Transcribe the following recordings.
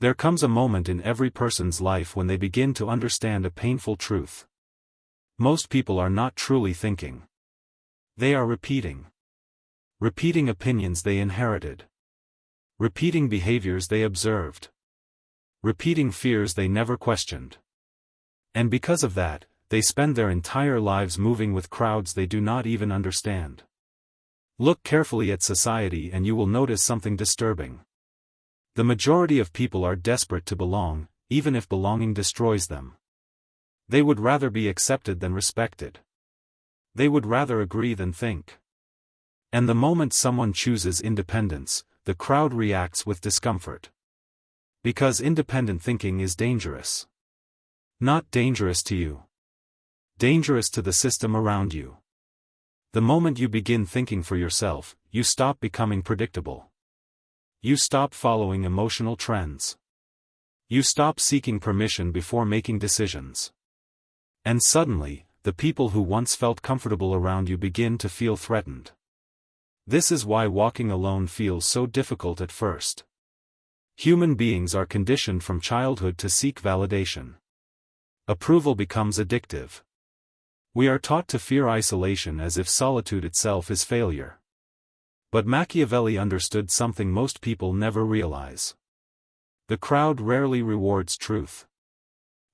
There comes a moment in every person's life when they begin to understand a painful truth. Most people are not truly thinking. They are repeating. Repeating opinions they inherited. Repeating behaviors they observed. Repeating fears they never questioned. And because of that, they spend their entire lives moving with crowds they do not even understand. Look carefully at society and you will notice something disturbing. The majority of people are desperate to belong, even if belonging destroys them. They would rather be accepted than respected. They would rather agree than think. And the moment someone chooses independence, the crowd reacts with discomfort. Because independent thinking is dangerous. Not dangerous to you. Dangerous to the system around you. The moment you begin thinking for yourself, you stop becoming predictable. You stop following emotional trends. You stop seeking permission before making decisions. And suddenly, the people who once felt comfortable around you begin to feel threatened. This is why walking alone feels so difficult at first. Human beings are conditioned from childhood to seek validation. Approval becomes addictive. We are taught to fear isolation as if solitude itself is failure. But Machiavelli understood something most people never realize. The crowd rarely rewards truth.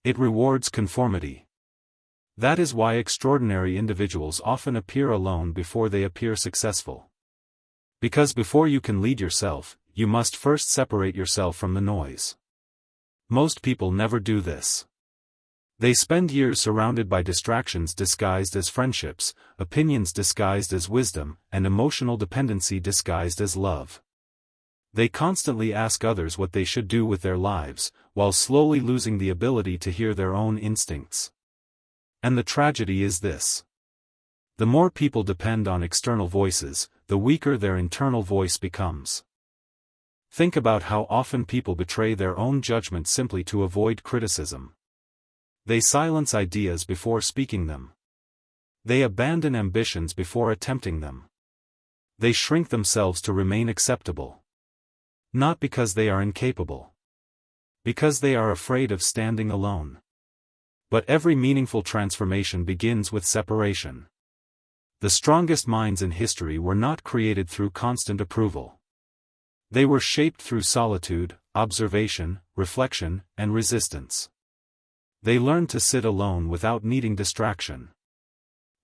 It rewards conformity. That is why extraordinary individuals often appear alone before they appear successful. Because before you can lead yourself, you must first separate yourself from the noise. Most people never do this. They spend years surrounded by distractions disguised as friendships, opinions disguised as wisdom, and emotional dependency disguised as love. They constantly ask others what they should do with their lives, while slowly losing the ability to hear their own instincts. And the tragedy is this. The more people depend on external voices, the weaker their internal voice becomes. Think about how often people betray their own judgment simply to avoid criticism. They silence ideas before speaking them. They abandon ambitions before attempting them. They shrink themselves to remain acceptable. Not because they are incapable. Because they are afraid of standing alone. But every meaningful transformation begins with separation. The strongest minds in history were not created through constant approval. They were shaped through solitude, observation, reflection, and resistance. They learned to sit alone without needing distraction.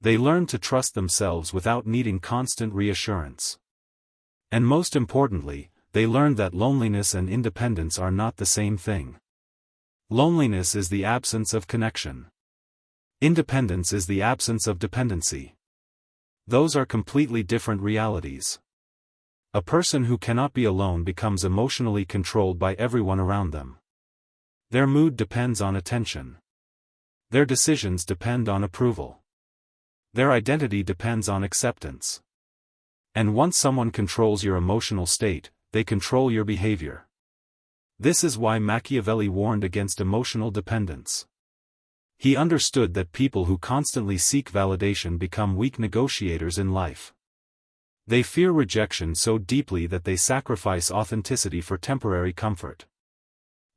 They learned to trust themselves without needing constant reassurance. And most importantly, they learned that loneliness and independence are not the same thing. Loneliness is the absence of connection. Independence is the absence of dependency. Those are completely different realities. A person who cannot be alone becomes emotionally controlled by everyone around them. Their mood depends on attention. Their decisions depend on approval. Their identity depends on acceptance. And once someone controls your emotional state, they control your behavior. This is why Machiavelli warned against emotional dependence. He understood that people who constantly seek validation become weak negotiators in life. They fear rejection so deeply that they sacrifice authenticity for temporary comfort.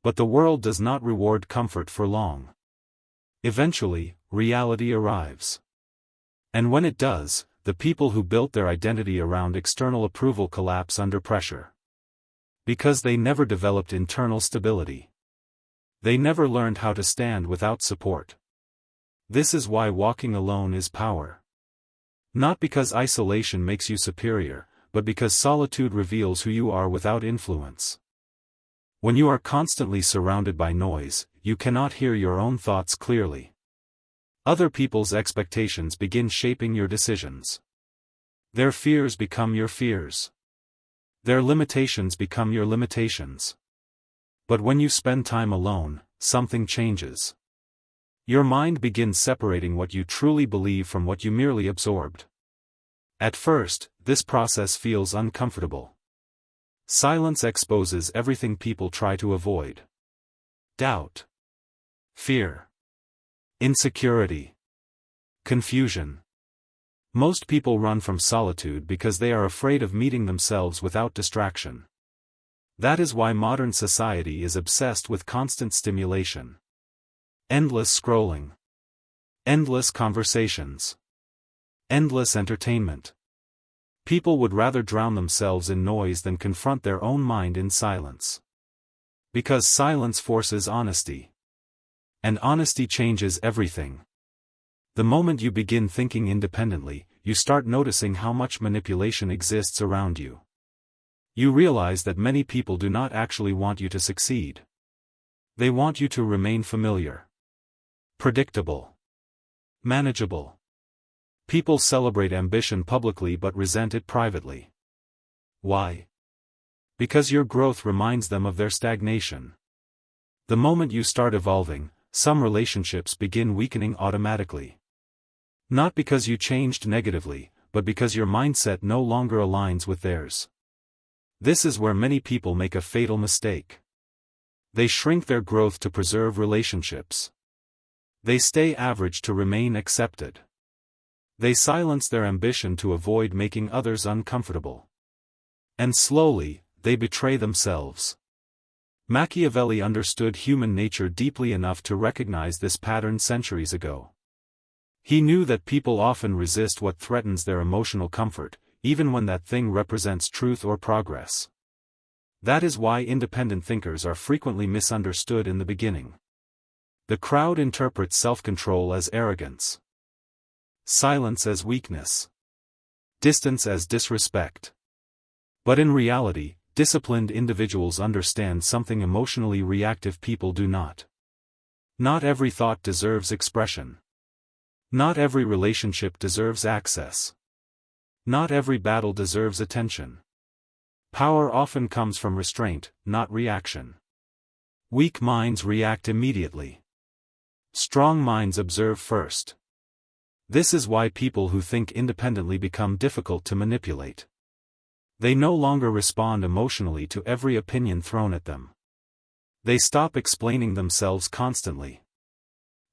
But the world does not reward comfort for long. Eventually, reality arrives. And when it does, the people who built their identity around external approval collapse under pressure. Because they never developed internal stability. They never learned how to stand without support. This is why walking alone is power. Not because isolation makes you superior, but because solitude reveals who you are without influence. When you are constantly surrounded by noise, you cannot hear your own thoughts clearly. Other people's expectations begin shaping your decisions. Their fears become your fears. Their limitations become your limitations. But when you spend time alone, something changes. Your mind begins separating what you truly believe from what you merely absorbed. At first, this process feels uncomfortable. Silence exposes everything people try to avoid. Doubt. Fear. Insecurity. Confusion. Most people run from solitude because they are afraid of meeting themselves without distraction. That is why modern society is obsessed with constant stimulation. Endless scrolling. Endless conversations. Endless entertainment. People would rather drown themselves in noise than confront their own mind in silence. Because silence forces honesty. And honesty changes everything. The moment you begin thinking independently, you start noticing how much manipulation exists around you. You realize that many people do not actually want you to succeed. They want you to remain familiar. Predictable. Manageable. People celebrate ambition publicly but resent it privately. Why? Because your growth reminds them of their stagnation. The moment you start evolving, some relationships begin weakening automatically. Not because you changed negatively, but because your mindset no longer aligns with theirs. This is where many people make a fatal mistake. They shrink their growth to preserve relationships. They stay average to remain accepted. They silence their ambition to avoid making others uncomfortable. And slowly, they betray themselves. Machiavelli understood human nature deeply enough to recognize this pattern centuries ago. He knew that people often resist what threatens their emotional comfort, even when that thing represents truth or progress. That is why independent thinkers are frequently misunderstood in the beginning. The crowd interprets self-control as arrogance, silence as weakness, distance as disrespect. But in reality, disciplined individuals understand something emotionally reactive people do not. Not every thought deserves expression. Not every relationship deserves access. Not every battle deserves attention. Power often comes from restraint, not reaction. Weak minds react immediately. Strong minds observe first. This is why people who think independently become difficult to manipulate. They no longer respond emotionally to every opinion thrown at them. They stop explaining themselves constantly.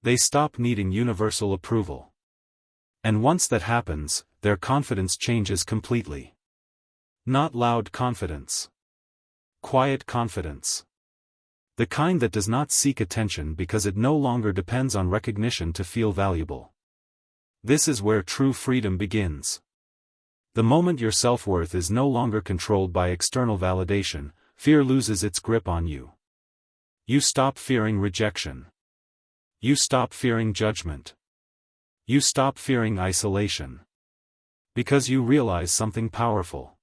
They stop needing universal approval. And once that happens, their confidence changes completely. Not loud confidence. Quiet confidence. The kind that does not seek attention because it no longer depends on recognition to feel valuable. This is where true freedom begins. The moment your self-worth is no longer controlled by external validation, fear loses its grip on you. You stop fearing rejection. You stop fearing judgment. You stop fearing isolation. Because you realize something powerful.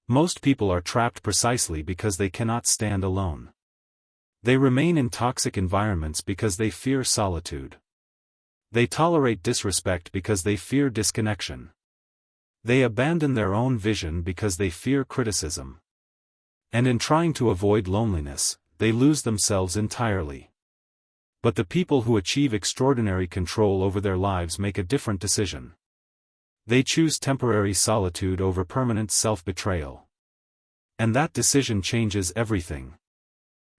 Most people are trapped precisely because they cannot stand alone. They remain in toxic environments because they fear solitude. They tolerate disrespect because they fear disconnection. They abandon their own vision because they fear criticism. And in trying to avoid loneliness, they lose themselves entirely. But the people who achieve extraordinary control over their lives make a different decision. They choose temporary solitude over permanent self-betrayal. And that decision changes everything.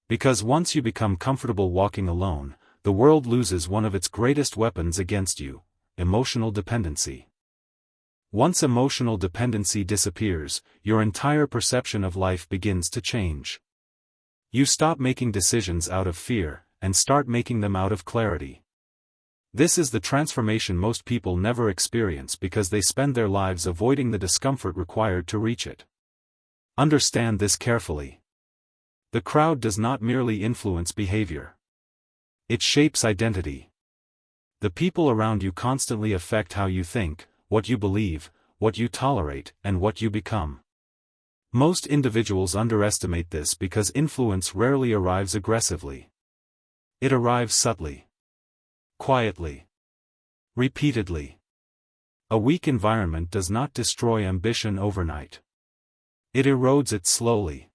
Because once you become comfortable walking alone, the world loses one of its greatest weapons against you: emotional dependency. Once emotional dependency disappears, your entire perception of life begins to change. You stop making decisions out of fear, and start making them out of clarity. This is the transformation most people never experience because they spend their lives avoiding the discomfort required to reach it. Understand this carefully. The crowd does not merely influence behavior. It shapes identity. The people around you constantly affect how you think, what you believe, what you tolerate, and what you become. Most individuals underestimate this because influence rarely arrives aggressively. It arrives subtly. Quietly. Repeatedly. A weak environment does not destroy ambition overnight. It erodes it slowly.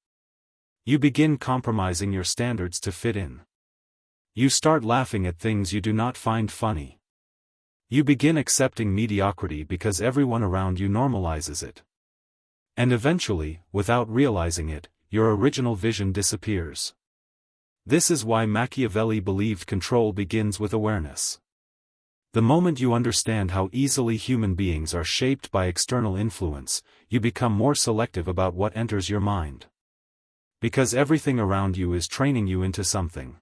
You begin compromising your standards to fit in. You start laughing at things you do not find funny. You begin accepting mediocrity because everyone around you normalizes it. And eventually, without realizing it, your original vision disappears. This is why Machiavelli believed control begins with awareness. The moment you understand how easily human beings are shaped by external influence, you become more selective about what enters your mind. Because everything around you is training you into something.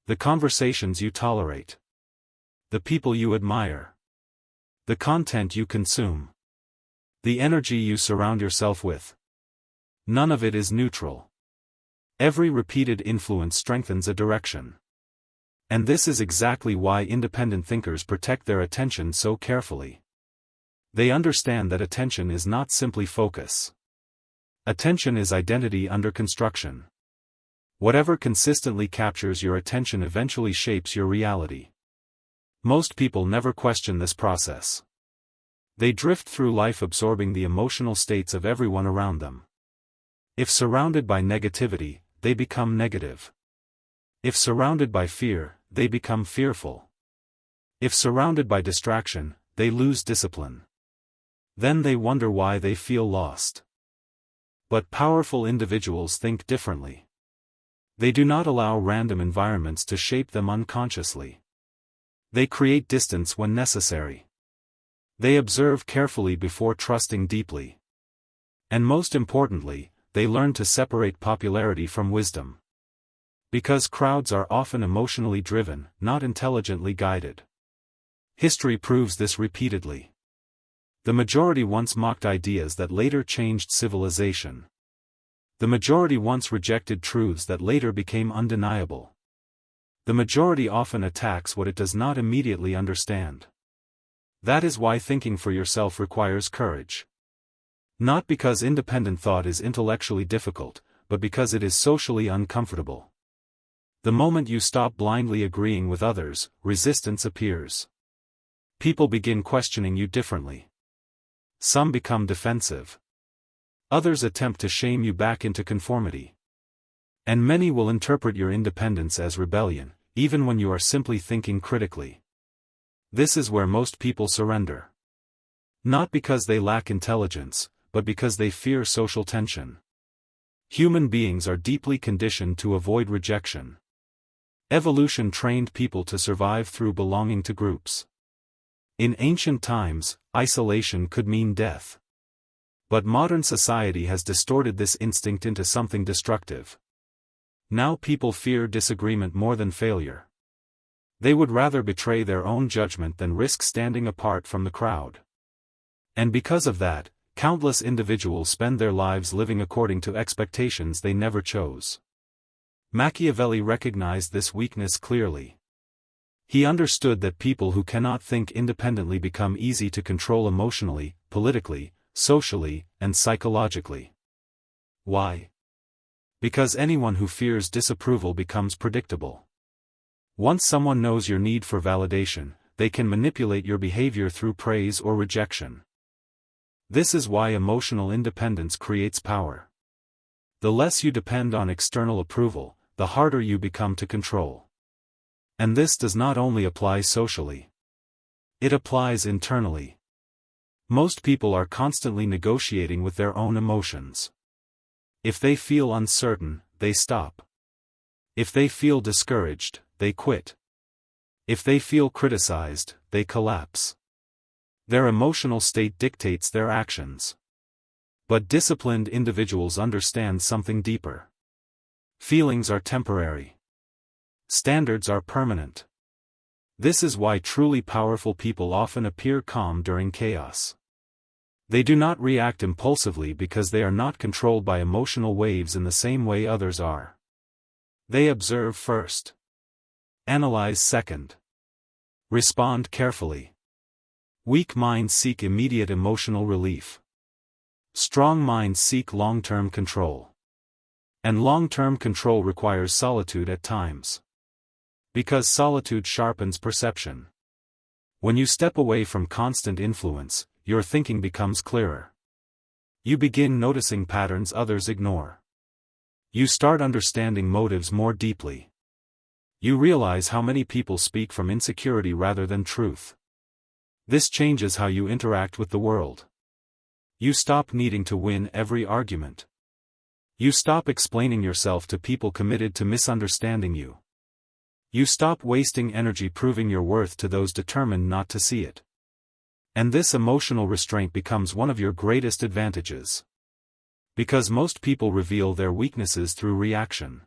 The conversations you tolerate. The people you admire. The content you consume. The energy you surround yourself with. None of it is neutral. Every repeated influence strengthens a direction. And this is exactly why independent thinkers protect their attention so carefully. They understand that attention is not simply focus. Attention is identity under construction. Whatever consistently captures your attention eventually shapes your reality. Most people never question this process. They drift through life absorbing the emotional states of everyone around them. If surrounded by negativity, they become negative. If surrounded by fear, they become fearful. If surrounded by distraction, they lose discipline. Then they wonder why they feel lost. But powerful individuals think differently. They do not allow random environments to shape them unconsciously. They create distance when necessary. They observe carefully before trusting deeply. And most importantly, they learn to separate popularity from wisdom. Because crowds are often emotionally driven, not intelligently guided. History proves this repeatedly. The majority once mocked ideas that later changed civilization. The majority once rejected truths that later became undeniable. The majority often attacks what it does not immediately understand. That is why thinking for yourself requires courage. Not because independent thought is intellectually difficult, but because it is socially uncomfortable. The moment you stop blindly agreeing with others, resistance appears. People begin questioning you differently. Some become defensive. Others attempt to shame you back into conformity. And many will interpret your independence as rebellion, even when you are simply thinking critically. This is where most people surrender. Not because they lack intelligence, but because they fear social tension. Human beings are deeply conditioned to avoid rejection. Evolution trained people to survive through belonging to groups. In ancient times, isolation could mean death. But modern society has distorted this instinct into something destructive. Now people fear disagreement more than failure. They would rather betray their own judgment than risk standing apart from the crowd. And because of that, countless individuals spend their lives living according to expectations they never chose. Machiavelli recognized this weakness clearly. He understood that people who cannot think independently become easy to control emotionally, politically, socially, and psychologically. Why? Because anyone who fears disapproval becomes predictable. Once someone knows your need for validation, they can manipulate your behavior through praise or rejection. This is why emotional independence creates power. The less you depend on external approval, the harder you become to control. And this does not only apply socially. It applies internally. Most people are constantly negotiating with their own emotions. If they feel uncertain, they stop. If they feel discouraged, they quit. If they feel criticized, they collapse. Their emotional state dictates their actions. But disciplined individuals understand something deeper. Feelings are temporary. Standards are permanent. This is why truly powerful people often appear calm during chaos. They do not react impulsively because they are not controlled by emotional waves in the same way others are. They observe first. Analyze second. Respond carefully. Weak minds seek immediate emotional relief. Strong minds seek long-term control. And long-term control requires solitude at times. Because solitude sharpens perception. When you step away from constant influence, your thinking becomes clearer. You begin noticing patterns others ignore. You start understanding motives more deeply. You realize how many people speak from insecurity rather than truth. This changes how you interact with the world. You stop needing to win every argument. You stop explaining yourself to people committed to misunderstanding you. You stop wasting energy proving your worth to those determined not to see it. And this emotional restraint becomes one of your greatest advantages. Because most people reveal their weaknesses through reaction.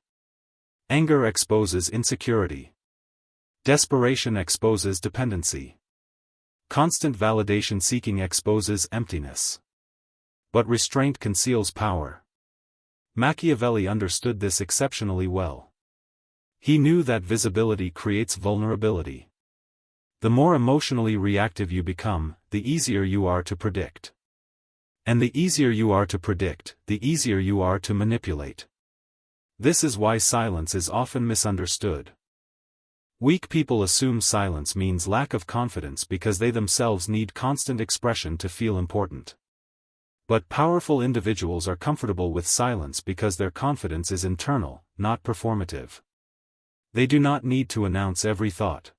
Anger exposes insecurity. Desperation exposes dependency. Constant validation seeking exposes emptiness. But restraint conceals power. Machiavelli understood this exceptionally well. He knew that visibility creates vulnerability. The more emotionally reactive you become, the easier you are to predict. And the easier you are to predict, the easier you are to manipulate. This is why silence is often misunderstood. Weak people assume silence means lack of confidence because they themselves need constant expression to feel important. But powerful individuals are comfortable with silence because their confidence is internal, not performative. They do not need to announce every thought.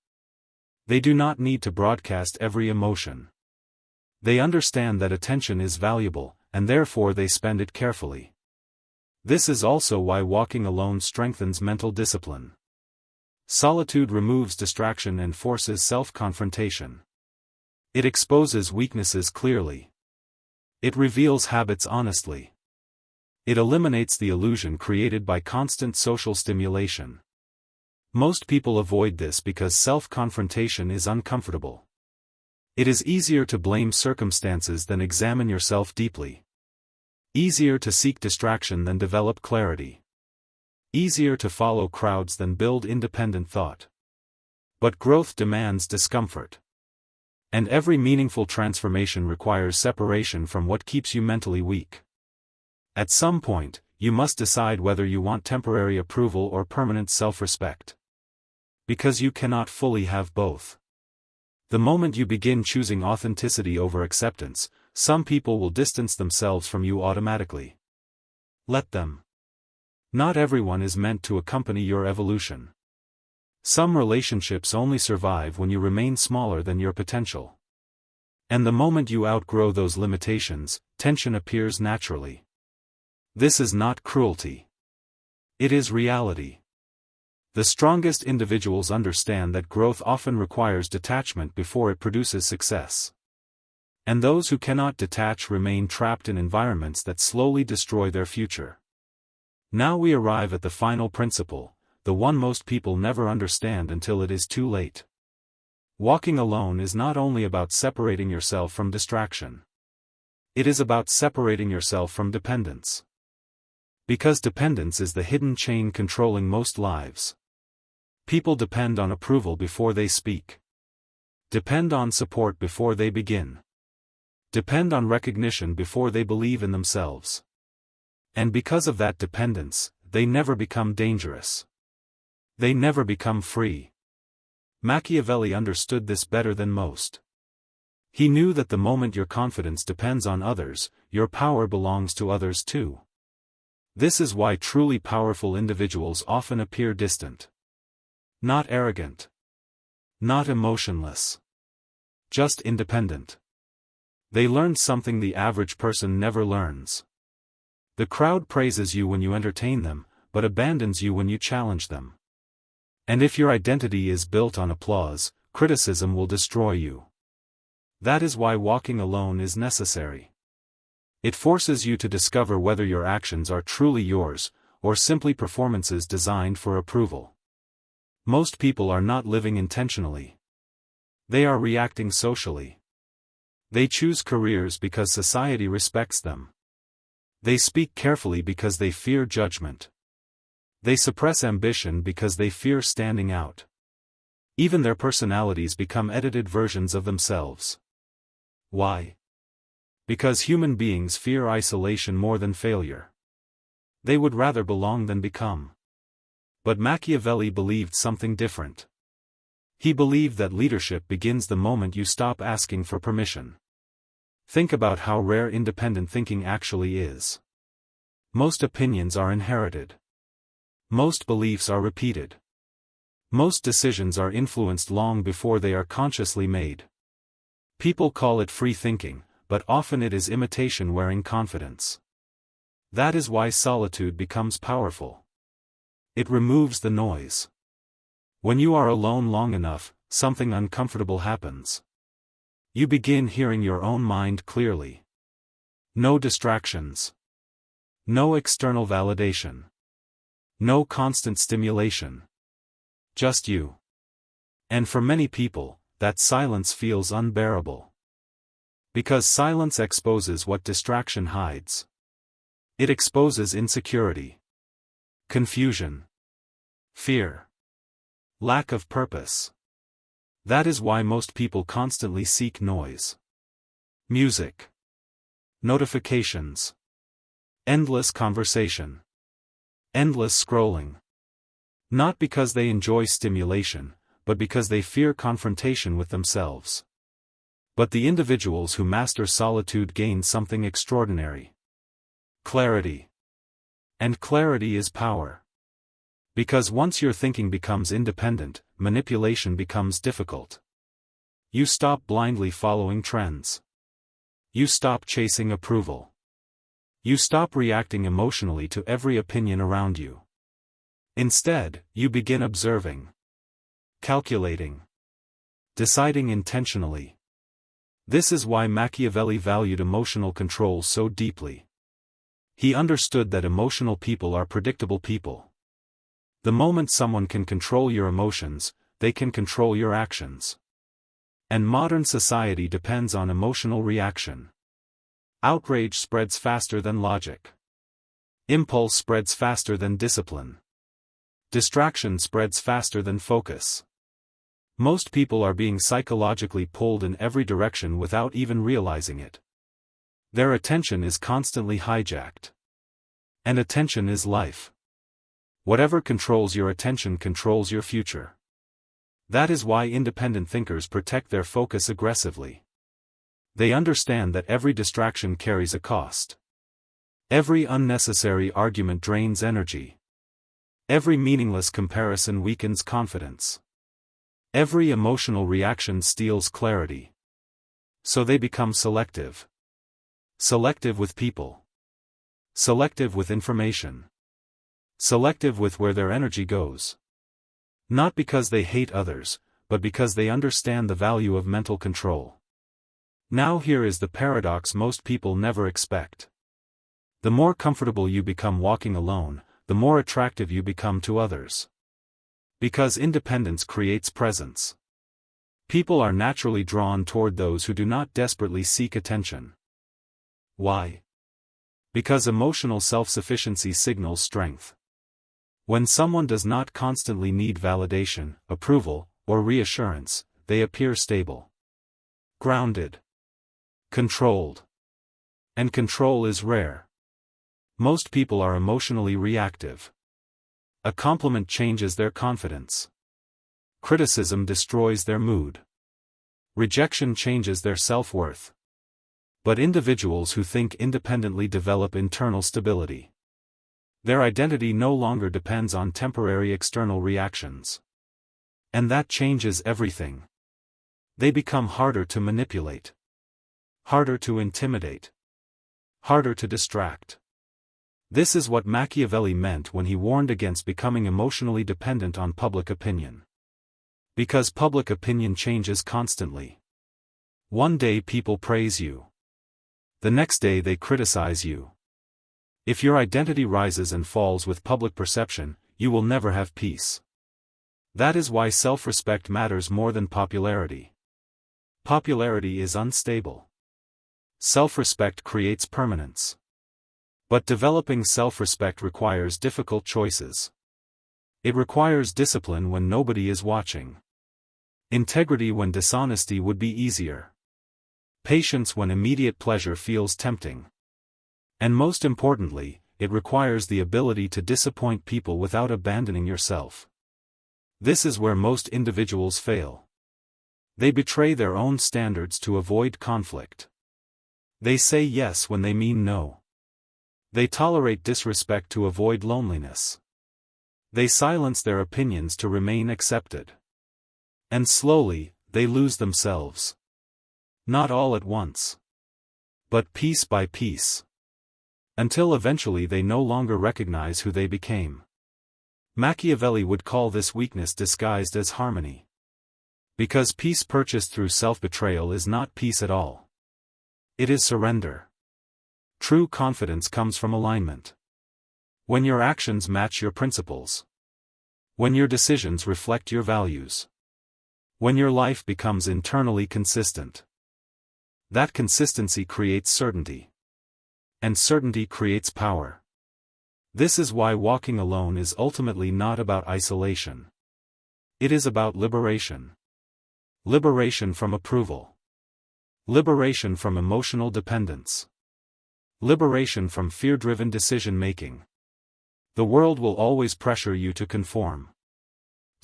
They do not need to broadcast every emotion. They understand that attention is valuable, and therefore they spend it carefully. This is also why walking alone strengthens mental discipline. Solitude removes distraction and forces self-confrontation. It exposes weaknesses clearly. It reveals habits honestly. It eliminates the illusion created by constant social stimulation. Most people avoid this because self-confrontation is uncomfortable. It is easier to blame circumstances than examine yourself deeply. Easier to seek distraction than develop clarity. Easier to follow crowds than build independent thought. But growth demands discomfort. And every meaningful transformation requires separation from what keeps you mentally weak. At some point, you must decide whether you want temporary approval or permanent self-respect. Because you cannot fully have both. The moment you begin choosing authenticity over acceptance, some people will distance themselves from you automatically. Let them. Not everyone is meant to accompany your evolution. Some relationships only survive when you remain smaller than your potential. And the moment you outgrow those limitations, tension appears naturally. This is not cruelty. It is reality. The strongest individuals understand that growth often requires detachment before it produces success. And those who cannot detach remain trapped in environments that slowly destroy their future. Now we arrive at the final principle, the one most people never understand until it is too late. Walking alone is not only about separating yourself from distraction. It is about separating yourself from dependence. Because dependence is the hidden chain controlling most lives. People depend on approval before they speak. Depend on support before they begin. Depend on recognition before they believe in themselves. And because of that dependence, they never become dangerous. They never become free. Machiavelli understood this better than most. He knew that the moment your confidence depends on others, your power belongs to others too. This is why truly powerful individuals often appear distant. Not arrogant. Not emotionless. Just independent. They learned something the average person never learns. The crowd praises you when you entertain them, but abandons you when you challenge them. And if your identity is built on applause, criticism will destroy you. That is why walking alone is necessary. It forces you to discover whether your actions are truly yours, or simply performances designed for approval. Most people are not living intentionally. They are reacting socially. They choose careers because society respects them. They speak carefully because they fear judgment. They suppress ambition because they fear standing out. Even their personalities become edited versions of themselves. Why? Because human beings fear isolation more than failure. They would rather belong than become. But Machiavelli believed something different. He believed that leadership begins the moment you stop asking for permission. Think about how rare independent thinking actually is. Most opinions are inherited. Most beliefs are repeated. Most decisions are influenced long before they are consciously made. People call it free thinking, but often it is imitation wearing confidence. That is why solitude becomes powerful. It removes the noise. When you are alone long enough, something uncomfortable happens. You begin hearing your own mind clearly. No distractions. No external validation. No constant stimulation. Just you. And for many people, that silence feels unbearable. Because silence exposes what distraction hides. It exposes insecurity, confusion, fear, lack of purpose. That is why most people constantly seek noise. Music. Notifications. Endless conversation. Endless scrolling. Not because they enjoy stimulation, but because they fear confrontation with themselves. But the individuals who master solitude gain something extraordinary. Clarity. And clarity is power. Because once your thinking becomes independent, manipulation becomes difficult. You stop blindly following trends. You stop chasing approval. You stop reacting emotionally to every opinion around you. Instead, you begin observing, calculating, deciding intentionally. This is why Machiavelli valued emotional control so deeply. He understood that emotional people are predictable people. The moment someone can control your emotions, they can control your actions. And modern society depends on emotional reaction. Outrage spreads faster than logic. Impulse spreads faster than discipline. Distraction spreads faster than focus. Most people are being psychologically pulled in every direction without even realizing it. Their attention is constantly hijacked. And attention is life. Whatever controls your attention controls your future. That is why independent thinkers protect their focus aggressively. They understand that every distraction carries a cost. Every unnecessary argument drains energy. Every meaningless comparison weakens confidence. Every emotional reaction steals clarity. So they become selective. Selective with people. Selective with information. Selective with where their energy goes. Not because they hate others, but because they understand the value of mental control. Now here is the paradox most people never expect. The more comfortable you become walking alone, the more attractive you become to others. Because independence creates presence. People are naturally drawn toward those who do not desperately seek attention. Why? Because emotional self-sufficiency signals strength. When someone does not constantly need validation, approval, or reassurance, they appear stable. Grounded. Controlled. And control is rare. Most people are emotionally reactive. A compliment changes their confidence. Criticism destroys their mood. Rejection changes their self-worth. But individuals who think independently develop internal stability. Their identity no longer depends on temporary external reactions. And that changes everything. They become harder to manipulate. Harder to intimidate. Harder to distract. This is what Machiavelli meant when he warned against becoming emotionally dependent on public opinion. Because public opinion changes constantly. One day people praise you. The next day they criticize you. If your identity rises and falls with public perception, you will never have peace. That is why self-respect matters more than popularity. Popularity is unstable. Self-respect creates permanence. But developing self-respect requires difficult choices. It requires discipline when nobody is watching. Integrity when dishonesty would be easier. Patience when immediate pleasure feels tempting. And most importantly, it requires the ability to disappoint people without abandoning yourself. This is where most individuals fail. They betray their own standards to avoid conflict. They say yes when they mean no. They tolerate disrespect to avoid loneliness. They silence their opinions to remain accepted. And slowly, they lose themselves. Not all at once. But piece by piece. Until eventually they no longer recognize who they became. Machiavelli would call this weakness disguised as harmony. Because peace purchased through self-betrayal is not peace at all. It is surrender. True confidence comes from alignment. When your actions match your principles. When your decisions reflect your values. When your life becomes internally consistent. That consistency creates certainty. And certainty creates power. This is why walking alone is ultimately not about isolation. It is about liberation. Liberation from approval. Liberation from emotional dependence. Liberation from fear-driven decision-making. The world will always pressure you to conform.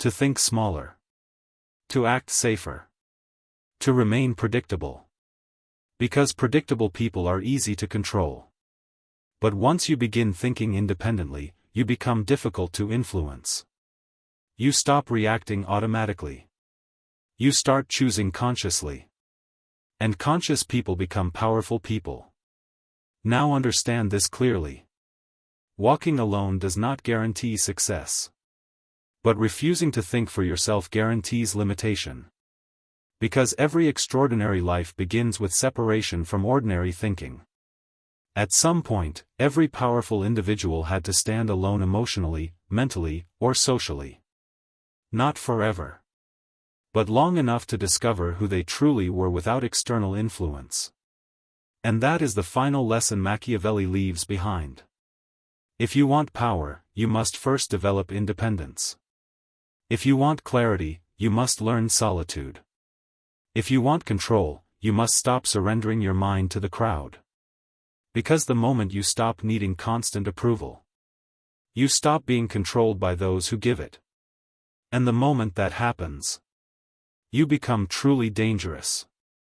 To think smaller. To act safer. To remain predictable. Because predictable people are easy to control. But once you begin thinking independently, you become difficult to influence. You stop reacting automatically. You start choosing consciously. And conscious people become powerful people. Now understand this clearly. Walking alone does not guarantee success. But refusing to think for yourself guarantees limitation. Because every extraordinary life begins with separation from ordinary thinking. At some point, every powerful individual had to stand alone emotionally, mentally, or socially. Not forever. But long enough to discover who they truly were without external influence. And that is the final lesson Machiavelli leaves behind. If you want power, you must first develop independence. If you want clarity, you must learn solitude. If you want control, you must stop surrendering your mind to the crowd. Because the moment you stop needing constant approval, you stop being controlled by those who give it. And the moment that happens, you become truly dangerous.